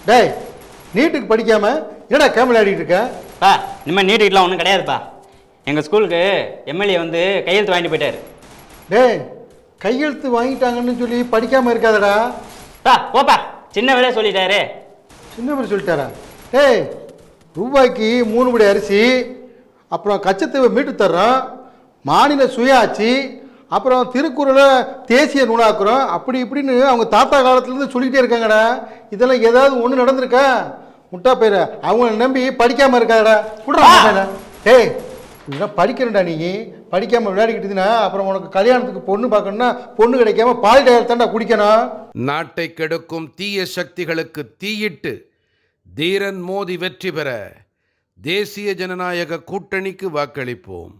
டேய், நீட்டுக்கு படிக்காம என்னடா கேமல் ஆடிட்டு இருக்க? பா இனிமேல் நீட்டுக்கிட்டலாம் ஒன்றும் கிடையாதுப்பா. எங்கள் ஸ்கூலுக்கு எம்எல்ஏ வந்து கையெழுத்து வாங்கிட்டு போயிட்டாரு. டேய், கையெழுத்து வாங்கிட்டாங்கன்னு சொல்லி படிக்காம இருக்காதடா. பா போப்பா, சின்ன வேலையை சொல்லிட்டாரு. சின்ன பேர் சொல்லிட்டாரா? டேய், ரூபாய்க்கு 3 படி அரிசி, அப்புறம் கச்சத்தீவை மீட்டு தர்றோம், மாநில சுய ஆட்சி, அப்புறம் திருக்குறளை தேசிய நூலாக்குறோம், அப்படி இப்படின்னு அவங்க தாத்தா காலத்துலேருந்து சொல்லிக்கிட்டே இருக்காங்கடா. இதெல்லாம் ஏதாவது ஒன்று நடந்திருக்கா? முட்டா பேர அவங்கள நம்பி படிக்காமல் இருக்காதடா. குடுறா. டேய், இதெல்லாம் படிக்கணும்டா. நீ படிக்காமல் விளையாடிக்கிட்டு இருந்தீங்கன்னா அப்புறம் உனக்கு கல்யாணத்துக்கு பொண்ணு பார்க்கணும்னா பொண்ணு கிடைக்காம பால் டயர் தாண்டா குடிக்கணும். நாட்டை கெடுக்கும் தீய சக்திகளுக்கு தீயிட்டு தீரன் மோடி வெற்றி பெற தேசிய ஜனநாயக கூட்டணிக்கு வாக்களிப்போம்.